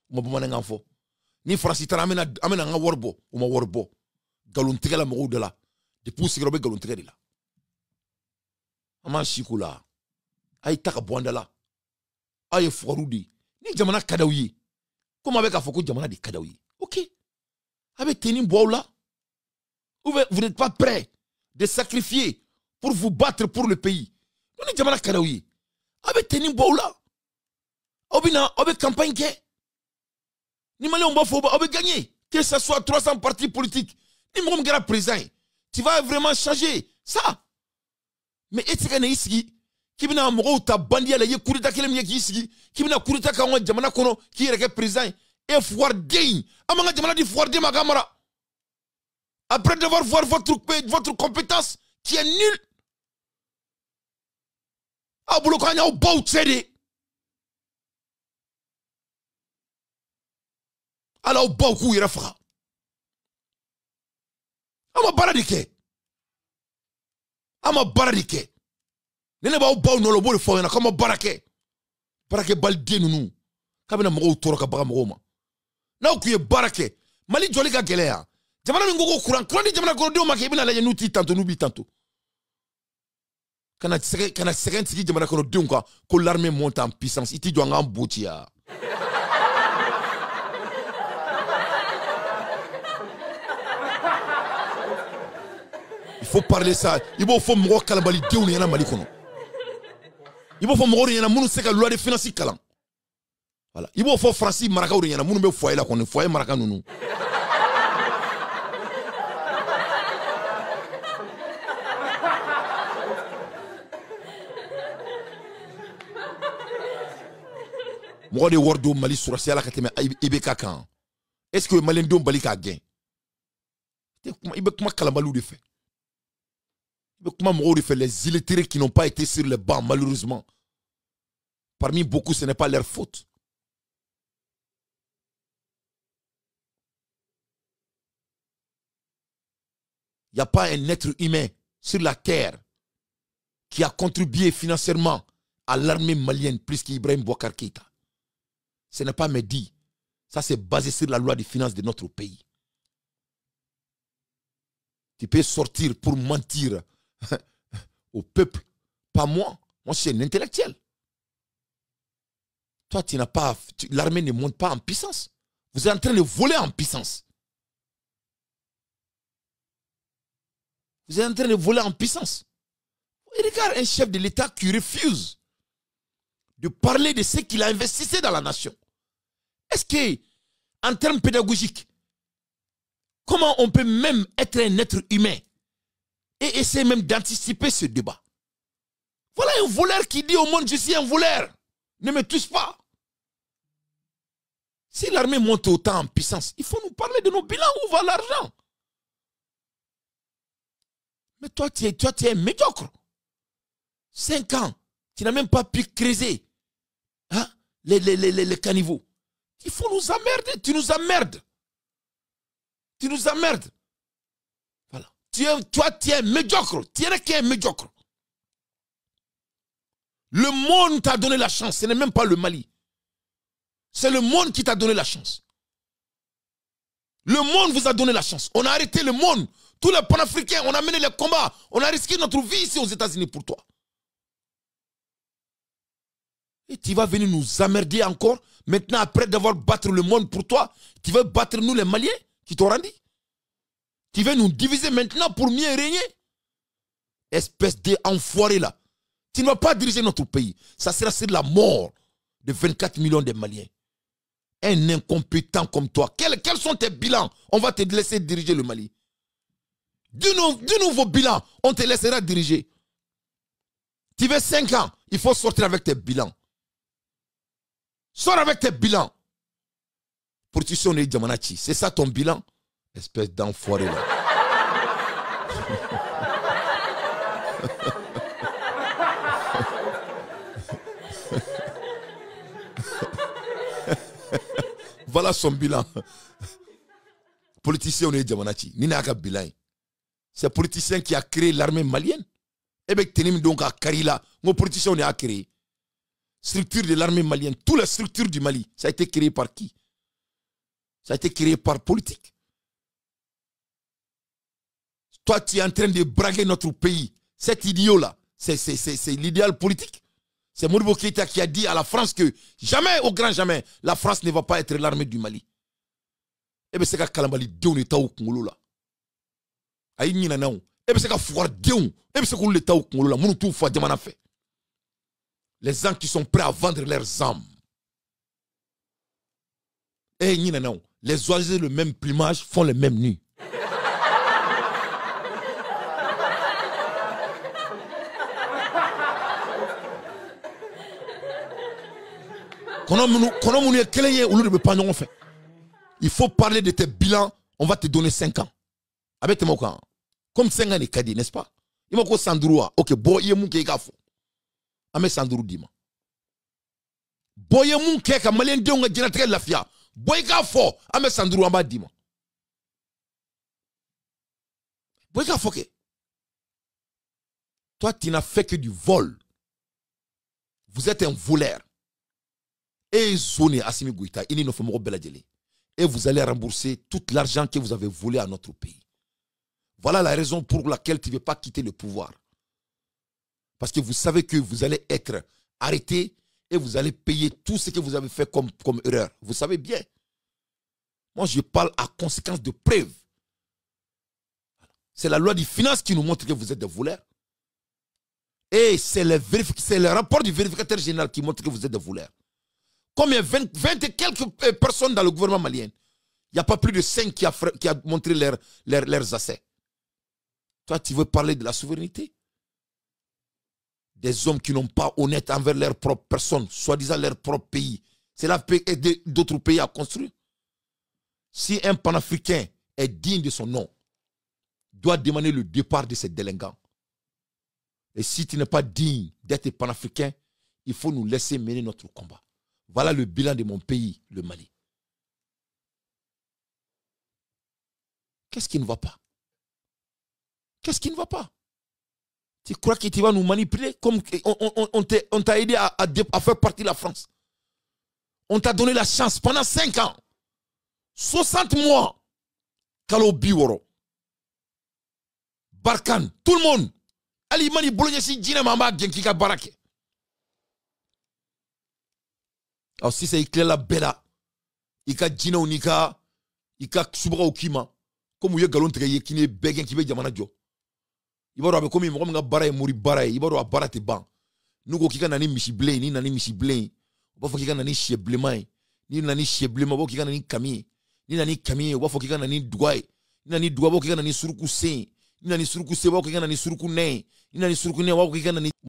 ma bamanan fo ni France tara amena nga worbo o ma worbo galon tigala mo de la depuis sigro be galon tigala ama shikula ay taka bondala ay forudi ni jamana kadawi comment avec afoko jamana di kadawi OK avec teni boula vous n'êtes pas prêt de sacrifier pour vous battre pour le pays ni jamana kadawi avec teni boula obina avec campagne ke ni malé on va faut avec gagner que ce soit 300 partis politiques ni mon gars président tu vas vraiment changer ça mais est-ce que ici qui bina mo ta bandi ala ye kurita kelem ye ici qui bina kurita ka on jamana kono qui est président et foire gain amanga jamana di foire de magamara après devoir voir votre compétence qui est nulle a bulu ko anya o baw tsede ala o baw ku yera fa ama baradike nene ba o baw no lo bo fo na kama barake balde nunu kabina mo toro ka baga mo ma na ku ye barake mali joli ka gelea jamana ngo kuran ni jamana ko do ma ke bina la nuti tanto nubi tanto kana second tigi jamana ko do nka ko l'armée monte en puissance iti do nga mbotia il faut parler ça il faut mo kalabali deunu yana mali kono il faut mo yana munu seka loi de finance kalan voilà il faut Francis maraka yana munu be foyer la kono foyer maraka nunu mo de wordo mali sur la kateme ibeka kan est-ce que malien don bali ka gain ibe kuma kalabalu de fait comment Moro fait les illettrés qui n'ont pas été sur les bancs, malheureusement. Parmi beaucoup, ce n'est pas leur faute. Il n'y a pas un être humain sur la terre qui a contribué financièrement à l'armée malienne plus qu'Ibrahim Boubacar Keïta. Ce n'est pas Mehdi. Ça, c'est basé sur la loi des finances de notre pays. Tu peux sortir pour mentir au peuple, pas moi. Moi, je suis un intellectuel. Toi, tu n'as pas. L'armée ne monte pas en puissance. Vous êtes en train de voler en puissance. Vous êtes en train de voler en puissance. Et regarde un chef de l'État qui refuse de parler de ce qu'il a investi dans la nation. Est-ce que, en termes pédagogiques, comment on peut même être un être humain et essayer même d'anticiper ce débat? Voilà un voleur qui dit au monde, je suis un voleur. Ne me touche pas. Si l'armée monte autant en puissance, il faut nous parler de nos bilans. Où va l'argent? Mais toi, tu es un médiocre. 5 ans, tu n'as même pas pu creuser hein, les caniveaux. Il faut nous emmerder. Tu nous emmerdes. Tu nous emmerdes. Voilà. Toi, tu es médiocre. Tu es qu'un médiocre. Le monde t'a donné la chance. Ce n'est même pas le Mali. C'est le monde qui t'a donné la chance. Le monde vous a donné la chance. On a arrêté le monde. Tous les panafricains, on a mené les combats. On a risqué notre vie ici aux États-Unis pour toi. Et tu vas venir nous emmerder encore. Maintenant, après d'avoir battu le monde pour toi, tu veux battre nous les Maliens qui t'ont rendu. Tu veux nous diviser maintenant pour mieux régner. Espèce d'enfoiré là. Tu ne vas pas diriger notre pays. Ça sera sur la mort de 24 millions de Maliens. Un incompétent comme toi. Quels sont tes bilans? On va te laisser diriger le Mali. Dis-nous vos bilans. On te laissera diriger. Tu veux 5 ans. Il faut sortir avec tes bilans. Sors avec tes bilans. Protection de Djamanachi. C'est ça ton bilan? Espèce d'enfoiré là. Voilà son bilan. Politicien de Djamanachi. Nina ka bilan. C'est politicien qui a créé l'armée malienne. Et bien, tenim donc à Karila. Mon politicien a créé. Structure de l'armée malienne. Toutes les structures du Mali. Ça a été créé par qui? Ça a été créé par politique. Toi, tu es en train de braguer notre pays. Cet idiot-là, c'est l'idéal politique. C'est Modibo Keïta qui a dit à la France que jamais, au grand jamais, la France ne va pas être l'armée du Mali. Eh bien, c'est que Kalambali Dion est au Congolo là. Aïe, Nina non. Eh bien, c'est que Fouar Dion. Eh bien, c'est que l'État au Congolo là. Mounou tout fois demana fait. Les gens qui sont prêts à vendre leurs âmes. Eh, Nina non. Les oiseaux le même plumage font les mêmes nuits. Il faut parler de tes bilans, on va te donner 5 ans. Avec tes mots, comme 5 ans de cadet, n'est-ce pas? Il m'a dit Sandroua, ok, boye moun ke gafo. Ame Sandrou dima. Boye moun ke ka malien de nga général lafia. Boye gafo, ame Sandrou amba dima. Boye gafo ke. Toi, tu n'as fait que du vol. Vous êtes un voleur. Et zoné Assimi Goïta, il n'y a pas de et vous allez rembourser tout l'argent que vous avez volé à notre pays. Voilà la raison pour laquelle tu ne veux pas quitter le pouvoir. Parce que vous savez que vous allez être arrêté et vous allez payer tout ce que vous avez fait comme erreur. Vous savez bien. Moi, je parle à conséquence de preuve. C'est la loi des finances qui nous montre que vous êtes des voleurs. Et c'est le rapport du vérificateur général qui montre que vous êtes des voleurs. Combien 20 et quelques personnes dans le gouvernement malien. Il n'y a pas plus de 5 qui a montré leurs assets. Toi, tu veux parler de la souveraineté? Des hommes qui n'ont pas honnête envers leur propre personne, soi-disant leur propre pays. C'est là aider d'autres pays à construire. Si un panafricain est digne de son nom, doit demander le départ de ces délinquants. Et si tu n'es pas digne d'être panafricain, il faut nous laisser mener notre combat. Voilà le bilan de mon pays, le Mali. Qu'est-ce qui ne va pas? Qu'est-ce qui ne va pas? Tu crois que tu vas nous manipuler comme on t'a aidé à faire partie de la France? On t'a donné la chance pendant 5 ans. 60 mois. Kalo Biworo. Barkan. Tout le monde. Ali mani bolognesi djina mamba genkika barake. Alors si c'est éclair la bella, il ka djina unika, il ka subra okima, comme vous galon treye qui ne begen qui be jamana jo. Il va avoir comme il m'a bara muri bara, il va avoir bara te ban. Nous go kika nani michiblé, ni nani michiblé, va faut kika nani cheblemai, ni nani cheblema, va kika nani kami, ni nani kami, va faut kika nani douai, ni nani douai, va kika nani suruku se, ni nani suruku se, va kika nani suruku ne, ni nani suruku ne, va kika nani